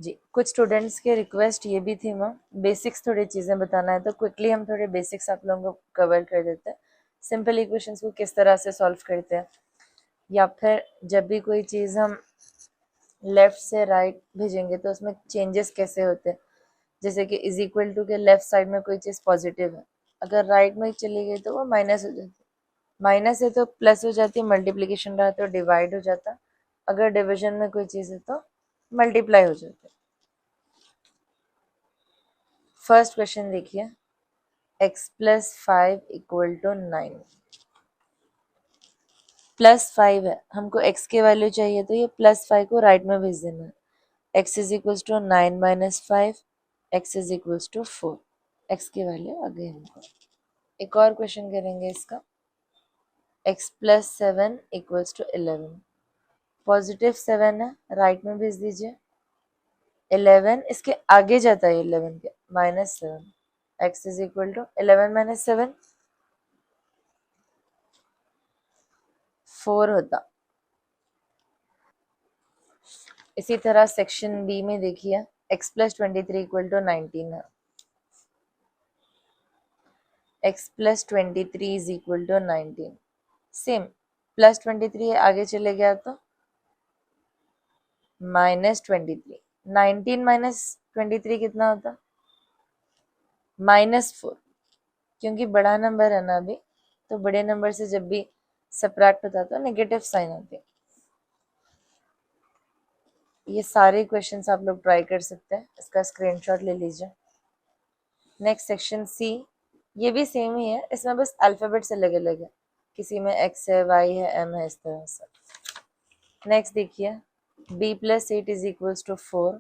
जी, कुछ स्टूडेंट्स के रिक्वेस्ट ये भी थी माँ, बेसिक्स थोड़ी चीज़ें बताना है, तो क्विकली हम थोड़े बेसिक्स आप लोगों को कवर कर देते हैं। सिंपल इक्वेशंस को किस तरह से सॉल्व करते हैं, या फिर जब भी कोई चीज़ हम लेफ्ट से राइट भेजेंगे तो उसमें चेंजेस कैसे होते हैं। जैसे कि इज इक्वल टू के लेफ्ट साइड में कोई चीज़ पॉजिटिव है, अगर राइट में चली गई तो वो माइनस हो जाती है, माइनस है तो प्लस हो जाती है, मल्टीप्लीकेशन रहा तो डिवाइड हो जाता, अगर डिविजन में कोई चीज़ है तो मल्टीप्लाई हो जाती है। फर्स्ट क्वेश्चन देखिए, x plus 5 equal to 9, plus 5 है, हमको x की वैल्यू चाहिए तो ये प्लस 5 को राइट में भेज देना है। x is equal to 9 minus 5, x is equal to 4, x की वैल्यू आ गई हमको। एक और क्वेश्चन करेंगे इसका, x plus 7 equals to 11, positive 7 है, राइट में भेज दीजिए। 11 इसके आगे जाता है 11 के, minus 7, x is equal to 11 minus 7 4 होता। इसी तरह सेक्शन बी में देखिए, x प्लस 23 इक्वल टू 19 है, x plus 23 is equal to 19, same plus 23 आगे चले गया तो माइनस 23, 19 माइनस 23 कितना होता, -4, क्योंकि बड़ा नंबर है ना अभी, तो बड़े नंबर से जब भी सब्ट्रैक्ट होता तो नेगेटिव साइन आते। ये सारे क्वेश्चंस आप लोग ट्राई कर सकते हैं, इसका स्क्रीनशॉट ले लीजिए। नेक्स्ट सेक्शन सी, ये भी सेम ही है, इसमें बस अल्फाबेट्स अलग अलग है, किसी में x है, y है, m है, इस तरह से। नेक्स्ट देखिए, b plus 8 is equals to 4,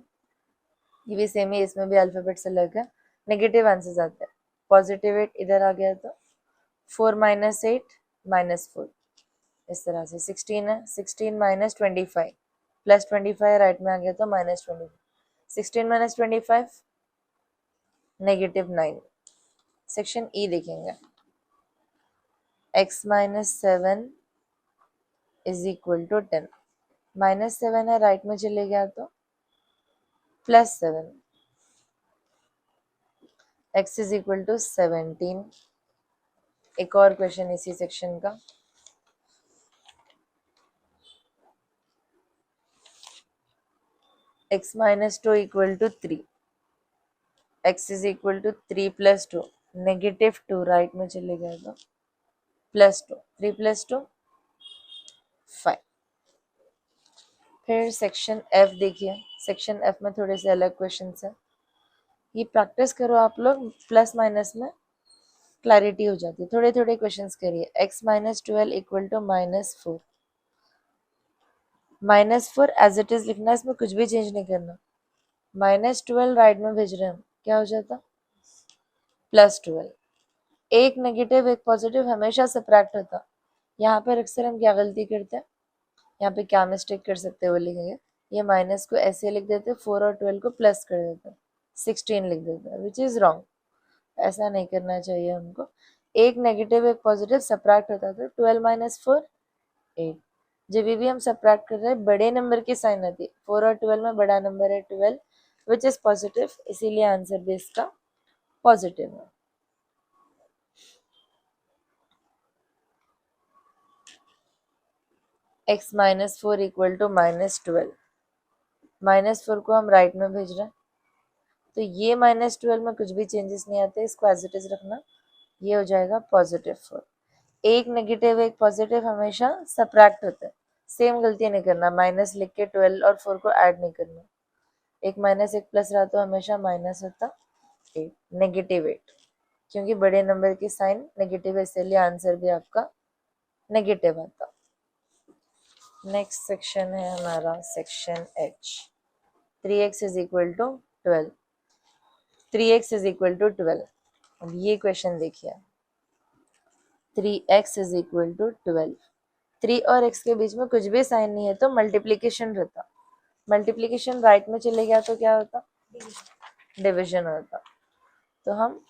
ये भी सेम ही, इसमें भी अल्फाबेट्स अलग है, नेगेटिव आंसर्स आते हैं। पॉजिटिव 8 इधर आ गया तो 4 माइनस 8 माइनस 4, इस तरह से। 16 है, 16 माइनस 25 प्लस 25 राइट में आ गया तो minus 25, 16 minus 25 negative 9। Section E देखेंगे, x minus 7 is equal to 10, minus 7 है, राइट में चले गया तो plus 7, x is equal to 17। एक और क्वेश्चन इसी सेक्शन का, x minus 2 equal to 3, x is equal to 3 plus 2, negative 2 right में चले गए तो प्लस 2, 3 प्लस 2 5। फिर सेक्शन एफ देखिए, सेक्शन एफ में थोड़े से अलग क्वेश्चन है, ये प्रैक्टिस करो आप लोग, प्लस माइनस में क्लैरिटी हो जाती है। थोड़े थोड़े क्वेश्चंस करिए। x minus 12 equal to -4, -4 as it is लिखना है, इसमें कुछ भी चेंज नहीं करना। -12 राइट में भेज रहे हैं हम, क्या हो जाता, +12। एक नेगेटिव एक पॉजिटिव हमेशा सब्ट्रैक्ट होता। यहाँ पर अक्सर हम क्या गलती करते हैं, यहाँ पे क्या मिस्टेक कर सकते हैं वो लिखेंगे, ये माइनस को ऐसे लिख देते, 4 और 12 को प्लस कर देते, 16 लिख देते हैं, विच इज रॉन्ग। ऐसा नहीं करना चाहिए हमको। एक नेगेटिव एक पॉजिटिव सब्ट्रैक्ट होता था, 12 माइनस 4 8। जब भी हम सब्ट्रैक्ट कर रहे हैं बड़े नंबर की साइन आती है, 4 और 12 में बड़ा नंबर है 12, विच इज पॉजिटिव, इसीलिए आंसर भी इसका पॉजिटिव है। x माइनस 4 इक्वल टू -12, -4 को हम राइट में भेज रहे हैं, तो ये -12 में कुछ भी चेंजेस नहीं आते, इसको एज इट इज रखना, ये हो जाएगा +4। एक नेगेटिव एक पॉजिटिव हमेशा सब्ट्रैक्ट होता है, सेम गलती नहीं करना, माइनस लिख के 12 और 4 को ऐड नहीं करना, एक माइनस एक प्लस रहा तो हमेशा माइनस होता 8, नेगेटिव 8, क्योंकि बड़े नंबर की साइन नेगेटिव है, इसलिए आंसर भी आपका नेगेटिव आता। नेक्स्ट सेक्शन है हमारा section H, 3x is equal to 12, 3x is equal to 12। अब ये क्वेश्चन देखिए, 3x इज इक्वल टू 12, 3 और x के बीच में कुछ भी साइन नहीं है तो मल्टीप्लीकेशन रहता, मल्टीप्लीकेशन राइट में चले गया तो क्या होता, डिविजन होता। तो हम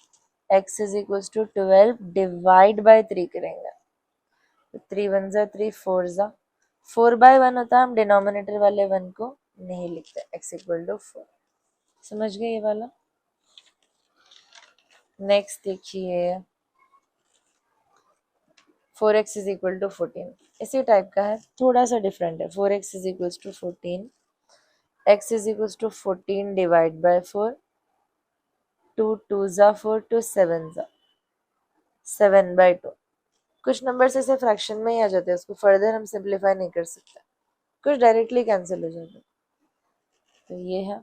x is equal to 12 divide by 3 करेंगे, तो 3 1 जा 3, 4 जा 4/1 होता है, हम डिनोमिनेटर वाले 1 को नहीं लिखते, x इक्वल टू 4। समझ गए ये वाला। नेक्स्ट देखिए 4x इज इक्वल टू 14, इसी टाइप का है, थोड़ा सा डिफरेंट है। 4x is equal to 14, x is equal to 14 divide by 4, 2 2 जा 4, 2 7 जा 7/2। कुछ नंबर्स ऐसे फ्रैक्शन में ही आ जाते हैं, उसको फर्दर हम सिंप्लीफाई नहीं कर सकते, कुछ डायरेक्टली कैंसिल हो जाते हैं। तो ये है।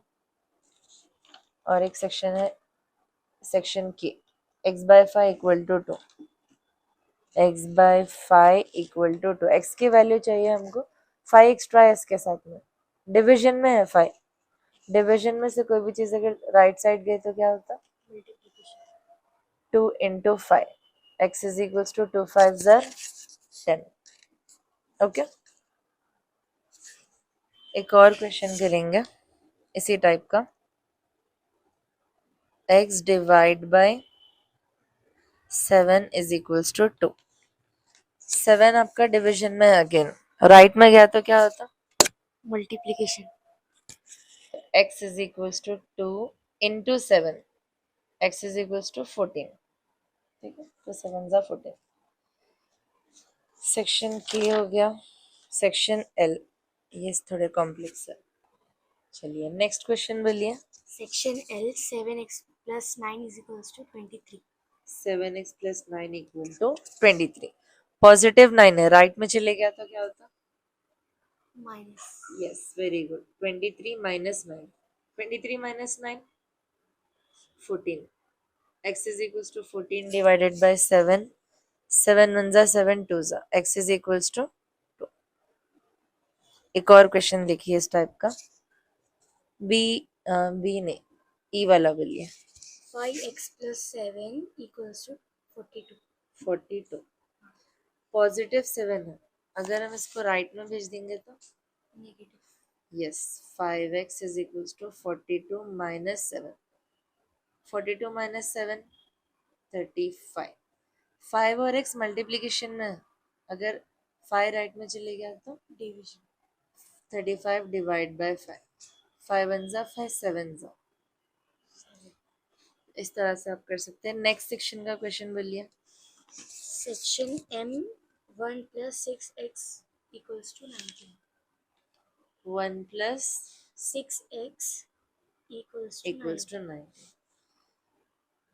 और एक सेक्शन है सेक्शन के, x/5 equal to 2, x/5 equal to 2। x की वैल्यू चाहिए हमको 5 एक्स्ट्रा है इसके साथ में, डिविजन में है 5। डिविजन में से कोई भी चीज अगर राइट साइड गई तो क्या होता, 2 into 5, x is equal to 2 5 ज़र 10। ओके, एक और क्वेश्चन करेंगे इसी टाइप का। x divide by 7 is equals to 2। 7 आपका डिवीजन में है, अगेन राइट में गया तो क्या होता, multiplication. x is equals to 2 into 7, x is equals to 14। ठीक है, तो 7 ज़ा 14। सेक्शन के हो गया। सेक्शन एल, ये थोड़े कॉम्प्लेक्स है। चलिए नेक्स्ट क्वेश्चन बोलिए। Section L 7x plus 9 is equals to 23। 7x plus 9 equal to 23। Positive 9 है, राइट में चले गया तो क्या होता, minus. Yes very good. 23 minus 9, 23 minus 9 14। x is equals to 14 divided by 7, 7 1 जा 7 2 जा, x is equals to 2। एक और क्वेश्चन देखिए इस टाइप का, बी नहीं, ई वाला बोलिए। 5x plus 7 equals to 42। 42 positive 7 है, अगर हम इसको राइट में भेज देंगे तो negative. Yes, 5x is equals to 42 minus 7, 42 minus 7 35। 5 और x मल्टीप्लीकेशन में है, अगर 5 राइट में चले गया तो डिवीजन। 35 डिवाइड बाय 5, 5 1 जा 5 7 जा। इस तरह से आप कर सकते हैं। नेक्स्ट सेक्शन का क्वेश्चन बोलिए। Section M 1 plus 6x equals to 19। 1 plus 6x equals to 9।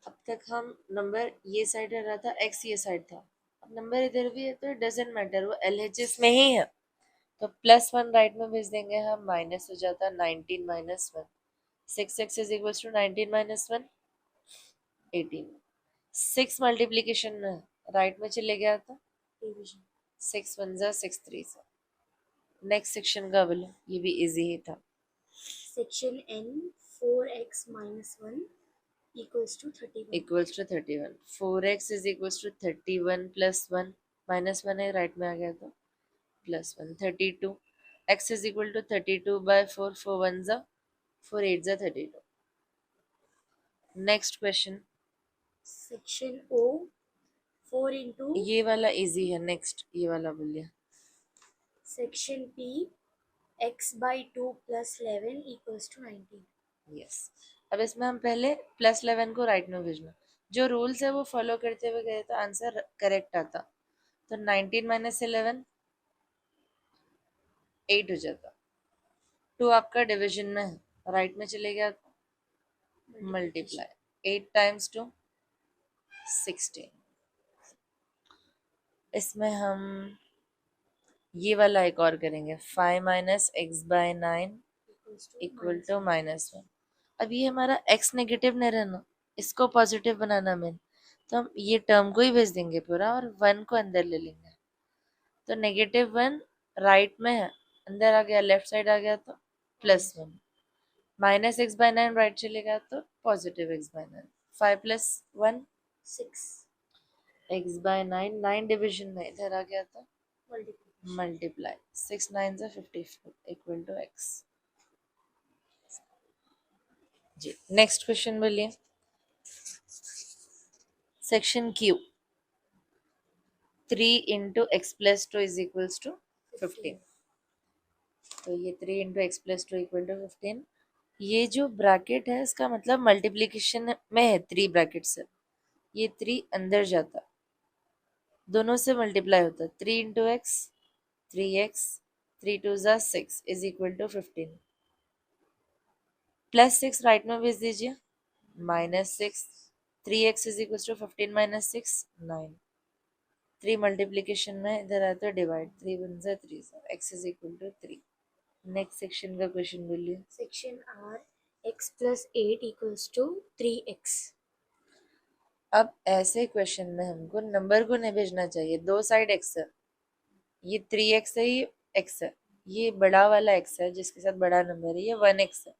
अब तक हम नंबर ये साइड रहा था, x ये साइड था, अब नंबर इधर भी है तो डजेंट मैटर, वो LHS में ही है। तो +1 राइट में भेज देंगे हम, माइनस हो जाता 19 minus 1। 6x is equal to 19 minus 1 18। 6 multiplication में राइट में चले गया था, डिवीजन। 6 1 जा 6 3 जा। नेक्स्ट सेक्शन का बोलो, ये भी इजी ही था। Section N 4x minus 1 equals to 31। Equals to 31। 4x is equals to 31 plus 1, minus 1 है राइट में आ गया तो plus 1 32। x is equal to 32/4, 4 1 जा 4 8 जा 32। Next question, section O 4 into ये वाला इजी है। नेक्स्ट ये वाला बोलिए। Section P x/2 plus 11 equals to 19। Yes, अब इसमें हम पहले +11 को राइट में भेजना, जो रूल्स है वो फॉलो करते हुए गए तो आंसर करेक्ट आता। तो 19 माइनस 11 8 हो जाता। 2 आपका डिवीजन में है, राइट में चले गया मल्टीप्लाई 8 टाइम्स 2 16। इसमें हम ये वाला एक और करेंगे, 5 minus x by 9 equal to -1। अब ये हमारा x नेगेटिव नहीं रहना, इसको पॉजिटिव बनाना मेन, तो हम ये टर्म को ही भेज देंगे पूरा और 1 को अंदर ले लेंगे। तो -1 राइट में है, अंदर आ गया, लेफ्ट साइड आ गया तो +1। -x/9 राइट चलेगा तो +x/9। 5 + 1 6 x/9, 9 डिविजन में इधर आ गया तो मल्टीप्लिकेशन। मल्टीप्लाई 6 9 जा 54 इक्वल टू x। जी नेक्स्ट क्वेश्चन बोलिए। Section Q, 3 into x plus 2 is equals to 15। तो ये 3 into x plus 2 equal to 15। ये जो ब्रैकेट है इसका मतलब मल्टीप्लिकेशन में है, 3 ब्रैकेट से, ये 3 अंदर जाता, दोनों से मल्टीप्लाई होता, 3 इंटू एक्स 3x, 3 टू ज़ा 6 is equal to 15, plus 6 right में भेज दीजिए, -6, 3x is equal to 15 minus 6 9, 3 multiplication में इधर आता है डिवाइड, 3 1 ज़ा 3 ज़ा, x is equal to 3। Next section का क्वेश्चन बोलिए। Section R x plus 8 equals to 3x। अब ऐसे क्वेश्चन में हमको नंबर को नहीं भेजना चाहिए, दो साइड x है, ये 3x है, ये x है, ये बड़ा वाला x है जिसके साथ बड़ा नंबर है, ये 1x है,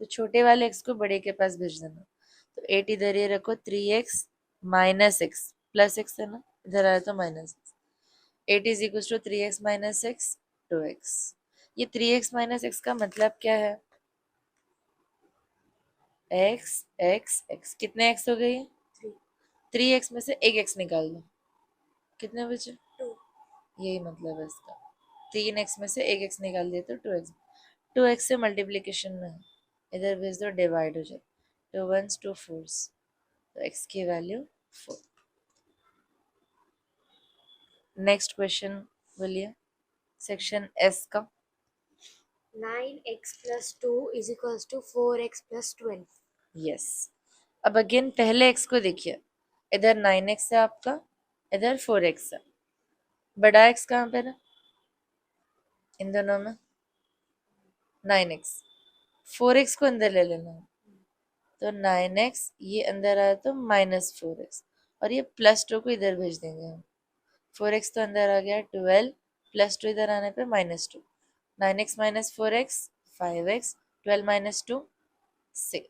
तो छोटे वाले x को बड़े के पास भेज देना। तो 8 इधर ये रखो, 3x minus x plus x है ना, इधर आया तो minus x, 8 is equal to 3x minus x 2x। ये 3x माइनस एक्स का मतलब क्या है, x x x, कितने x हो गए, 3x में से एक x निकाल दो, कितने बचे, 2। यही मतलब है इसका, 3x में से एक x निकाल दिए तो 2x, 2x से मल्टीप्लीकेशन में है, इधर भेज दो डिवाइड हो जाए, 2 1s 2 4s, तो x की वैल्यू 4। नेक्स्ट क्वेश्चन बोलिए, सेक्शन एस का। 9x plus 2 is equals to 4x plus 12। Yes, अब अगेन पहले x को देखिए, इधर 9x है आपका, इधर 4x है, बड़ा x कहाँ पर है, इन दोनों में 9x, 4x को अंदर ले लेना है, तो 9x ये अंदर आया तो -4x, और ये +2 को इधर भेज देंगे हम, 4x तो अंदर आ गया, 12 +2 इधर आने पे -2, 9x minus 4x 5x, 12 minus 2 6,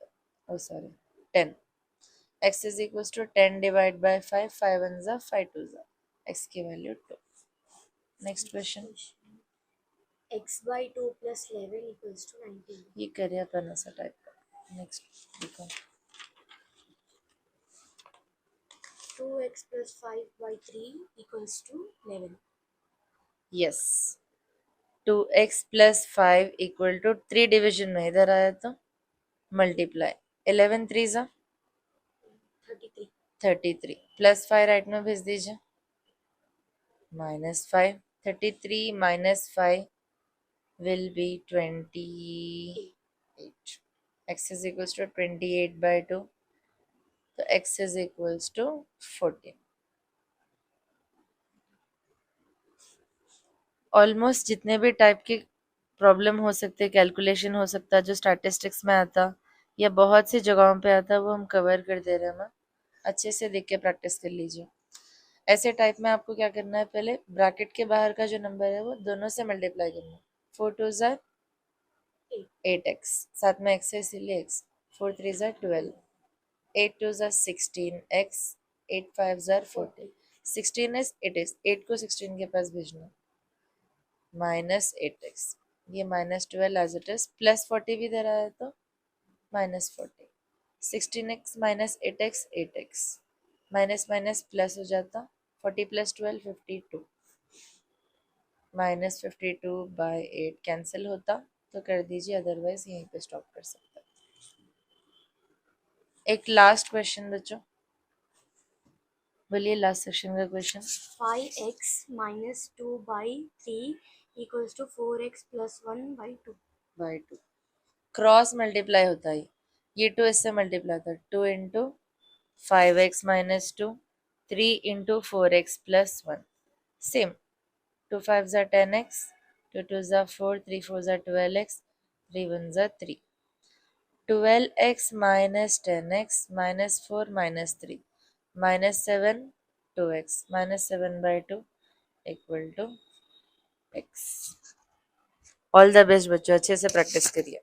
oh sorry 10, x is equal to 10 divide by 5, 5 1 जा 5 2 जा, x की value 2। Next question, x by 2 plus 11 equals to 19। ये करिए अपन ऐसा टाइप का। नेक्स्ट देखो, 2x plus 5 by 3 equals to 11। यस, 2x plus 5 equal to 3 division में इधर आया तो मल्टीप्लाई, 11 3 जा 33। 33, प्लस 5 राइट में भेज दीजिए, -5, 33 minus 5 will be 28, x is equals to 28 by 2, तो x is equals to 14। Almost जितने भी टाइप के प्रॉब्लम हो सकते, कैलकुलेशन हो सकता जो स्टैटिस्टिक्स में आता या बहुत सी जगहों पे आता, वो हम कवर कर दे रहे हैं ना, अच्छे से देख के प्रैक्टिस कर लीजिए। ऐसे टाइप में आपको क्या करना है, पहले ब्रैकेट के बाहर का जो नंबर है वो दोनों से मल्टीप्लाई करना है, 4 2 ज़ा 8x, साथ में x है इसीलिए x, 4 3 ज़ा 12, 8 2 ज़ा 16x, 8 5 ज़ा 40, 16 is it is 8 को 16 के पास भेजना, -8x, ये -12 एज इट इज, +40 भी दे रहा है तो -40, 16x minus 8x 8x, minus minus plus हो जाता, 40 + 12 52, -52 बाय 8 कैंसिल होता, तो कर दीजिए, अदरवाइज यहीं पे स्टॉप कर सकते हैं। एक लास्ट क्वेश्चन बच्चों, बोलिए लास्ट सेक्शन का question. 5x minus 2 by 3 equals to 4x plus 1 by 2। By 2, cross multiply होता है, ये 2 इससे मल्टीप्लाई होता है, 2 into 5x minus 2, 3 into 4x plus 1, same, 2 5 ज़ा 10x, 2 2 ज़ा 4, 3 4 ज़ा 12x, 3 1 ज़ा 3, 12x minus 10x minus 4 minus 3 -7, 2x -7 by 2 equal to x। All the best बच्चों, अच्छे से प्रैक्टिस करिए।